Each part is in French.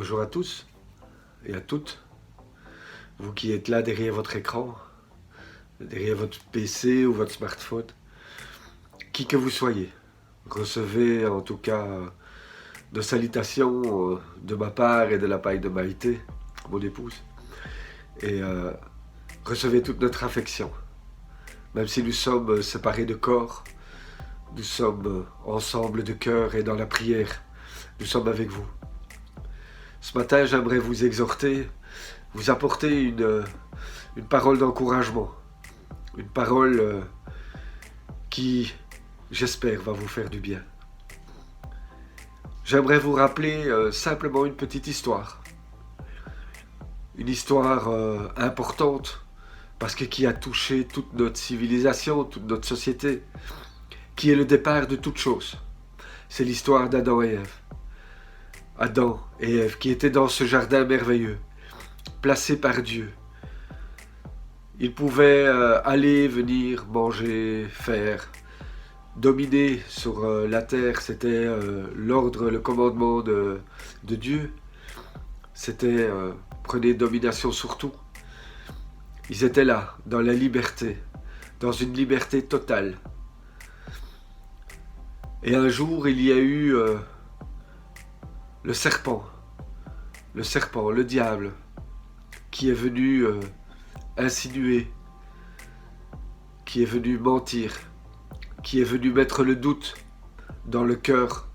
Bonjour à tous et à toutes, vous qui êtes là derrière votre écran, derrière votre PC ou votre smartphone, qui que vous soyez. Recevez en tout cas de salutations de ma part et de la part de Maïté, mon épouse, et recevez toute notre affection. Même si nous sommes séparés de corps, nous sommes ensemble de cœur et dans la prière, nous sommes avec vous. Ce matin, j'aimerais vous exhorter, vous apporter une parole d'encouragement, une parole qui, j'espère, va vous faire du bien. J'aimerais vous rappeler simplement une petite histoire. Une histoire importante, parce que qui a touché toute notre civilisation, toute notre société, qui est le départ de toute chose. C'est l'histoire d'Adam et Ève. Adam et Ève qui étaient dans ce jardin merveilleux, placés par Dieu. Ils pouvaient aller, venir, manger, faire, dominer sur la terre. C'était l'ordre, le commandement de Dieu. C'était prenez domination sur tout. Ils étaient là, dans la liberté, dans une liberté totale. Et un jour, il y a eu le serpent, le diable, qui est venu insinuer, qui est venu mentir, qui est venu mettre le doute dans le cœur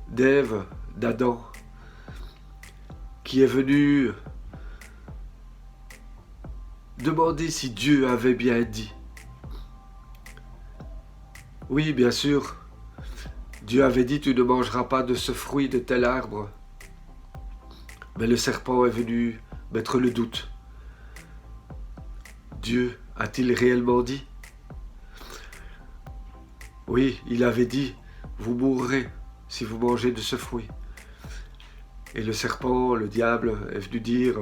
d'Ève, d'Adam, qui est venu demander si Dieu avait bien dit. Oui, bien sûr, Dieu avait dit « Tu ne mangeras pas de ce fruit de tel arbre ». Mais le serpent est venu mettre le doute. Dieu a-t-il réellement dit? Oui, il avait dit « Vous mourrez si vous mangez de ce fruit ». Et le serpent, le diable, est venu dire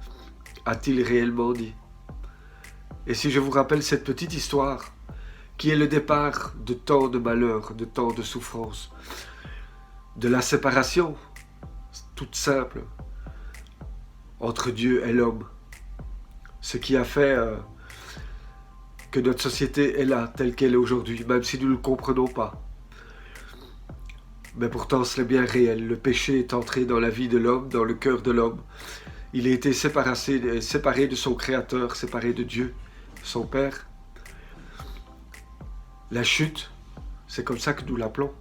« A-t-il réellement dit ?» Et si je vous rappelle cette petite histoire, qui est le départ de tant de malheurs, de tant de souffrances, de la séparation, toute simple, entre Dieu et l'homme. Ce qui a fait que notre société est là, telle qu'elle est aujourd'hui, même si nous ne le comprenons pas. Mais pourtant, c'est bien réel. Le péché est entré dans la vie de l'homme, dans le cœur de l'homme. Il a été séparé de son Créateur, séparé de Dieu, son Père. La chute, c'est comme ça que nous l'appelons.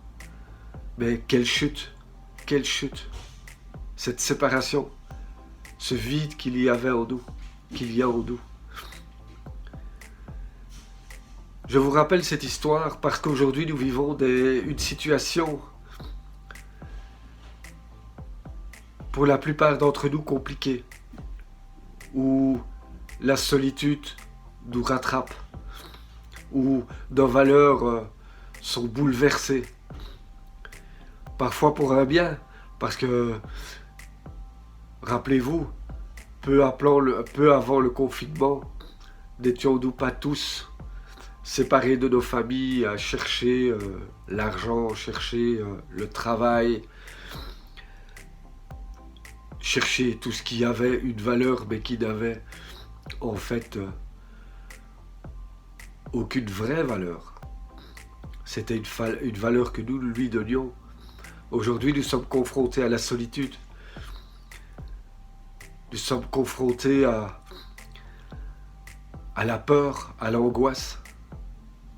Mais quelle chute! Quelle chute! Cette séparation, ce vide qu'il y avait en nous, qu'il y a en nous. Je vous rappelle cette histoire parce qu'aujourd'hui nous vivons une situation pour la plupart d'entre nous compliquée, où la solitude nous rattrape, où nos valeurs sont bouleversées. Parfois pour un bien, parce que, rappelez-vous, peu avant le confinement, n'étions-nous pas tous séparés de nos familles à chercher l'argent, chercher le travail, chercher tout ce qui avait une valeur mais qui n'avait en fait aucune vraie valeur. C'était une valeur que nous lui donnions. Aujourd'hui, nous sommes confrontés à la solitude. Nous sommes confrontés à la peur, à l'angoisse.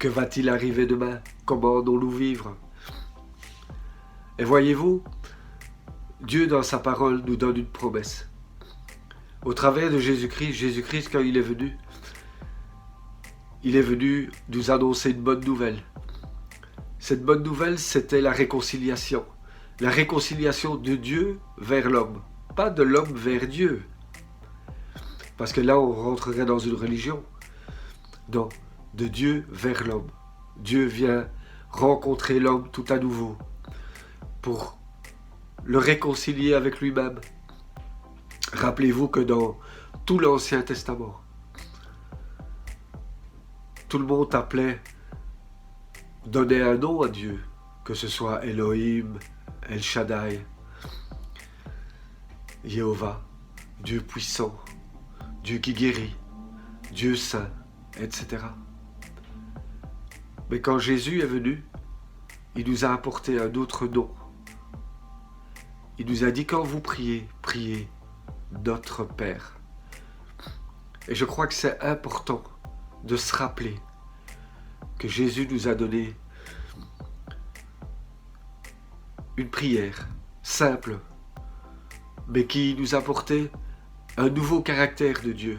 Que va-t-il arriver demain? Comment allons-nous vivre? Et voyez-vous, Dieu dans sa parole nous donne une promesse. Au travers de Jésus-Christ quand il est venu nous annoncer une bonne nouvelle. Cette bonne nouvelle, c'était la réconciliation. La réconciliation de Dieu vers l'homme. Pas de l'homme vers Dieu. Parce que là, on rentrerait dans une religion. Non, de Dieu vers l'homme. Dieu vient rencontrer l'homme tout à nouveau pour le réconcilier avec lui-même. Rappelez-vous que dans tout l'Ancien Testament, tout le monde appelait, donnait un nom à Dieu, que ce soit Elohim, El Shaddai. Jéhovah, Dieu puissant, Dieu qui guérit, Dieu saint, etc. Mais quand Jésus est venu, il nous a apporté un autre nom. Il nous a dit quand vous priez, priez notre Père. Et je crois que c'est important de se rappeler que Jésus nous a donné une prière simple, mais qui nous a apporté un nouveau caractère de Dieu.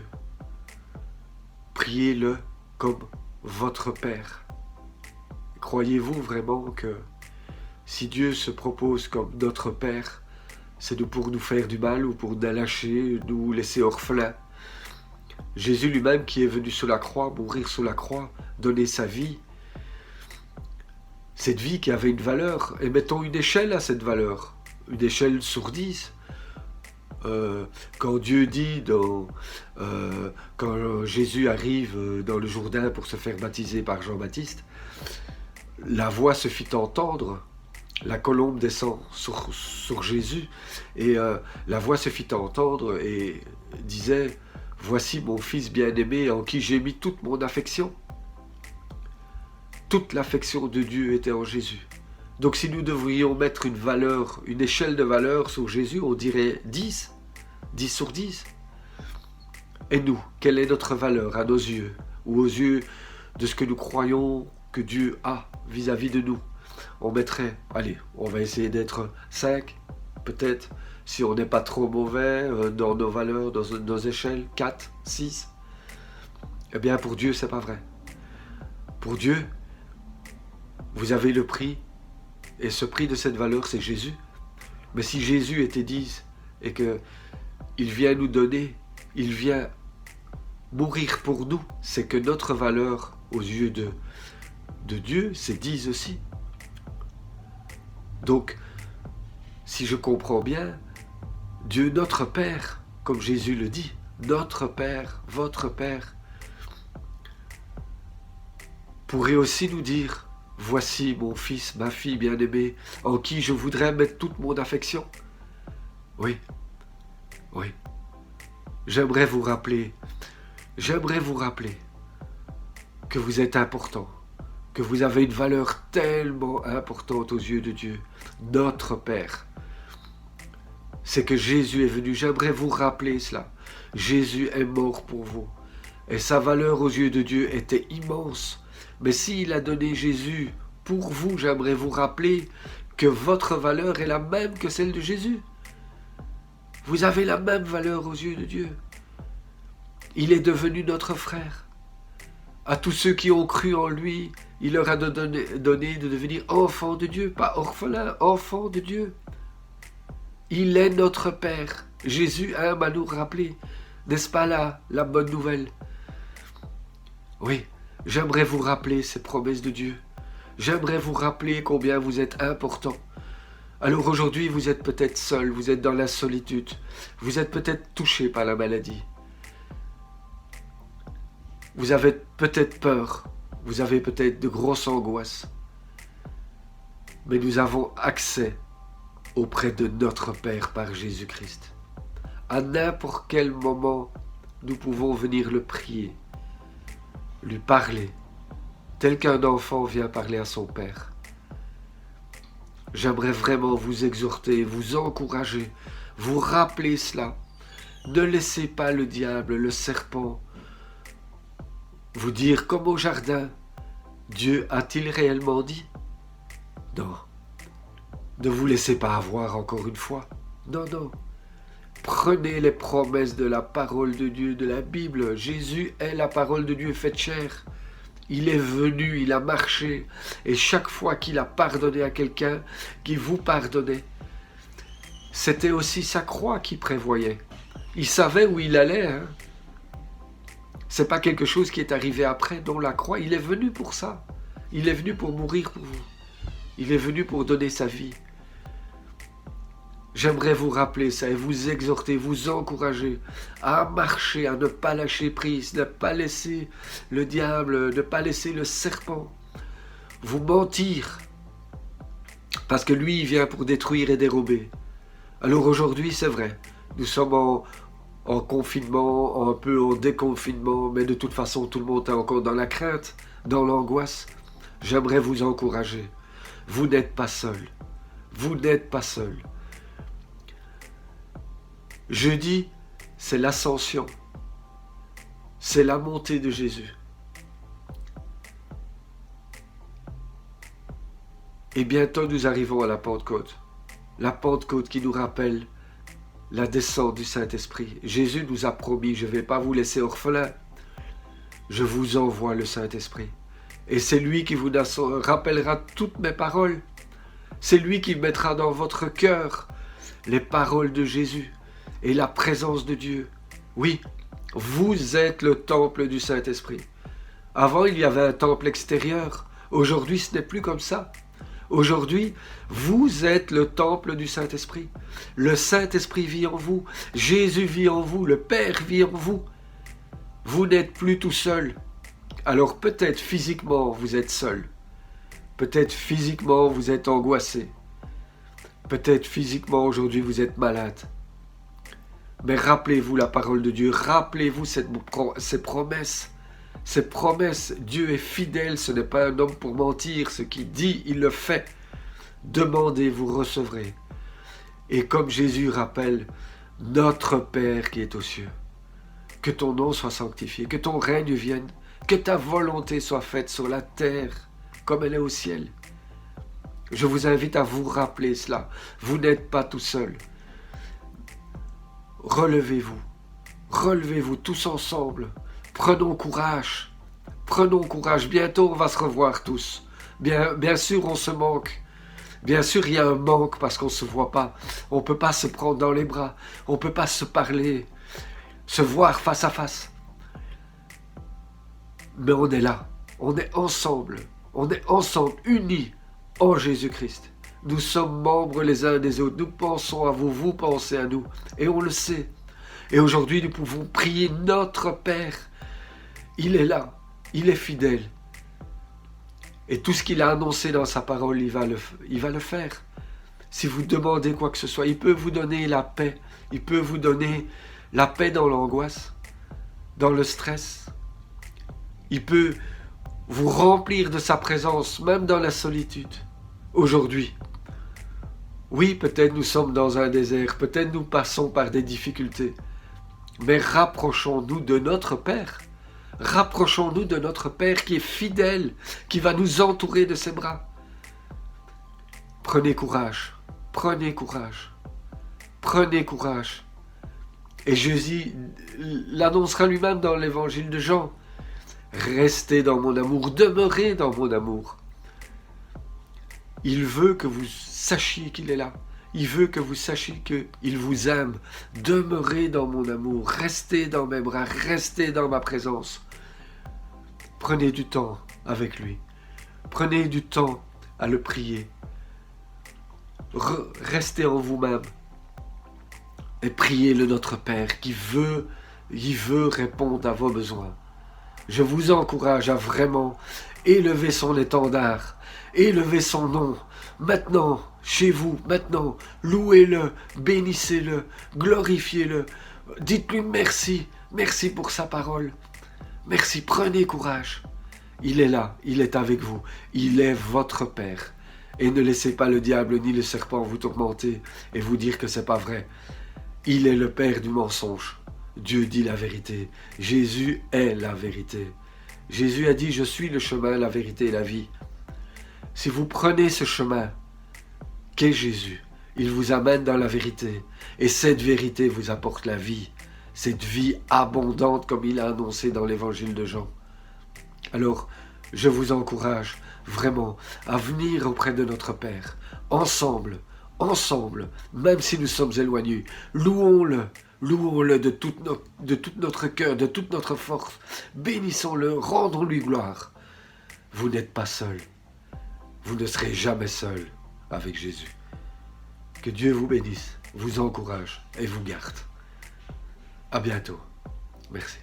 Priez-le comme votre Père. Croyez-vous vraiment que si Dieu se propose comme notre Père, c'est pour nous faire du mal ou pour nous lâcher, nous laisser orphelins? Jésus lui-même qui est venu sur la croix, mourir sur la croix, donner sa vie, cette vie qui avait une valeur, et mettons une échelle à cette valeur, une échelle sur 10. Quand Dieu dit, quand Jésus arrive dans le Jourdain pour se faire baptiser par Jean-Baptiste, la voix se fit entendre, la colombe descend sur Jésus, et la voix se fit entendre et disait « Voici mon fils bien-aimé en qui j'ai mis toute mon affection ». Toute l'affection de Dieu était en Jésus. Donc si nous devrions mettre une valeur, une échelle de valeur sur Jésus, on dirait 10, 10 sur 10. Et nous, quelle est notre valeur à nos yeux, ou aux yeux de ce que nous croyons que Dieu a vis-à-vis de nous? On mettrait, allez, on va essayer d'être 5, peut-être, si on n'est pas trop mauvais dans nos valeurs, dans nos échelles, 4, 6. Eh bien, pour Dieu, c'est pas vrai. Pour Dieu, vous avez le prix, et ce prix de cette valeur, c'est Jésus. Mais si Jésus était 10, et qu'il vient nous donner, il vient mourir pour nous, c'est que notre valeur aux yeux de Dieu, c'est 10 aussi. Donc, si je comprends bien, Dieu notre Père, comme Jésus le dit, notre Père, votre Père, pourrait aussi nous dire, voici mon fils, ma fille bien-aimée, en qui je voudrais mettre toute mon affection. Oui, oui. J'aimerais vous rappeler que vous êtes important, que vous avez une valeur tellement importante aux yeux de Dieu, notre Père. C'est que Jésus est venu, j'aimerais vous rappeler cela. Jésus est mort pour vous. Et sa valeur aux yeux de Dieu était immense. Mais s'il a donné Jésus pour vous, j'aimerais vous rappeler que votre valeur est la même que celle de Jésus. Vous avez la même valeur aux yeux de Dieu. Il est devenu notre frère. À tous ceux qui ont cru en lui, il leur a donné de devenir enfants de Dieu, pas orphelins, enfants de Dieu. Il est notre Père. Jésus aime à nous rappeler. N'est-ce pas là la bonne nouvelle? Oui, j'aimerais vous rappeler ces promesses de Dieu. J'aimerais vous rappeler combien vous êtes important. Alors aujourd'hui, vous êtes peut-être seul, vous êtes dans la solitude. Vous êtes peut-être touché par la maladie. Vous avez peut-être peur. Vous avez peut-être de grosses angoisses. Mais nous avons accès auprès de notre Père par Jésus-Christ. À n'importe quel moment, nous pouvons venir le prier, lui parler, tel qu'un enfant vient parler à son Père. J'aimerais vraiment vous exhorter, vous encourager, vous rappeler cela. Ne laissez pas le diable, le serpent, vous dire comme au jardin, Dieu a-t-il réellement dit? Non. Ne vous laissez pas avoir encore une fois. Non, non. Prenez les promesses de la parole de Dieu, de la Bible. Jésus est la parole de Dieu faite chair. Il est venu, il a marché. Et chaque fois qu'il a pardonné à quelqu'un, qui vous pardonnait, c'était aussi sa croix qu'il prévoyait. Il savait où il allait. Hein. C'est pas quelque chose qui est arrivé après, dont la croix. Il est venu pour ça. Il est venu pour mourir pour vous. Il est venu pour donner sa vie. J'aimerais vous rappeler ça et vous exhorter, vous encourager à marcher, à ne pas lâcher prise, ne pas laisser le diable, ne pas laisser le serpent vous mentir. Parce que lui, il vient pour détruire et dérober. Alors aujourd'hui, c'est vrai, Nous sommes en confinement, un peu en déconfinement, mais de toute façon, tout le monde est encore dans la crainte, dans l'angoisse. J'aimerais vous encourager. Vous n'êtes pas seul. Vous n'êtes pas seul. Jeudi, c'est l'ascension. C'est la montée de Jésus. Et bientôt, nous arrivons à la Pentecôte. La Pentecôte qui nous rappelle la descente du Saint-Esprit. Jésus nous a promis, je ne vais pas vous laisser orphelins. Je vous envoie le Saint-Esprit. Et c'est lui qui vous rappellera toutes mes paroles. C'est lui qui mettra dans votre cœur les paroles de Jésus et la présence de Dieu. Oui, vous êtes le temple du Saint-Esprit. Avant, il y avait un temple extérieur. Aujourd'hui, ce n'est plus comme ça. Aujourd'hui, vous êtes le temple du Saint-Esprit. Le Saint-Esprit vit en vous. Jésus vit en vous. Le Père vit en vous. Vous n'êtes plus tout seul. Alors peut-être physiquement, vous êtes seul. Peut-être physiquement, vous êtes angoissé. Peut-être physiquement, aujourd'hui, vous êtes malade. Mais rappelez-vous la parole de Dieu. Rappelez-vous ces promesses. Ces promesses, Dieu est fidèle, ce n'est pas un homme pour mentir, ce qu'il dit, il le fait. Demandez, vous recevrez. Et comme Jésus rappelle, notre Père qui est aux cieux, que ton nom soit sanctifié, que ton règne vienne, que ta volonté soit faite sur la terre comme elle est au ciel. Je vous invite à vous rappeler cela. Vous n'êtes pas tout seul. Relevez-vous. Relevez-vous tous ensemble. Prenons courage. Prenons courage. Bientôt, on va se revoir tous. Bien sûr, on se manque. Bien sûr, il y a un manque parce qu'on ne se voit pas. On ne peut pas se prendre dans les bras. On ne peut pas se parler, se voir face à face. Mais on est là. On est ensemble. On est ensemble, unis en Jésus-Christ. Nous sommes membres les uns des autres. Nous pensons à vous, vous pensez à nous. Et on le sait. Et aujourd'hui, nous pouvons prier notre Père. Il est là. Il est fidèle. Et tout ce qu'il a annoncé dans sa parole, il va le faire. Si vous demandez quoi que ce soit, il peut vous donner la paix. Il peut vous donner la paix dans l'angoisse, dans le stress. Il peut vous remplir de sa présence, même dans la solitude. Aujourd'hui, oui, peut-être nous sommes dans un désert, peut-être nous passons par des difficultés, mais rapprochons-nous de notre Père. Rapprochons-nous de notre Père qui est fidèle, qui va nous entourer de ses bras. Prenez courage, prenez courage, prenez courage. Et Jésus l'annoncera lui-même dans l'évangile de Jean. Restez dans mon amour, demeurez dans mon amour. Il veut que vous sachiez qu'il est là. Il veut que vous sachiez qu'il vous aime. Demeurez dans mon amour, restez dans mes bras, restez dans ma présence. Prenez du temps avec lui. Prenez du temps à le prier. Restez en vous-même. Et priez le Notre Père qui veut répondre à vos besoins. Je vous encourage à vraiment élever son étendard, élever son nom. Maintenant, chez vous, maintenant, louez-le, bénissez-le, glorifiez-le. Dites-lui merci, merci pour sa parole. Merci, prenez courage. Il est là, il est avec vous, il est votre Père. Et ne laissez pas le diable ni le serpent vous tourmenter et vous dire que c'est pas vrai. Il est le Père du mensonge. Dieu dit la vérité. Jésus est la vérité. Jésus a dit, je suis le chemin, la vérité et la vie. Si vous prenez ce chemin qu'est Jésus, il vous amène dans la vérité. Et cette vérité vous apporte la vie. Cette vie abondante comme il a annoncé dans l'évangile de Jean. Alors, je vous encourage vraiment à venir auprès de notre Père. Ensemble, même si nous sommes éloignés, louons-le. Louons-le de tout notre cœur, de toute notre force. Bénissons-le, rendons-lui gloire. Vous n'êtes pas seul. Vous ne serez jamais seul avec Jésus. Que Dieu vous bénisse, vous encourage et vous garde. À bientôt. Merci.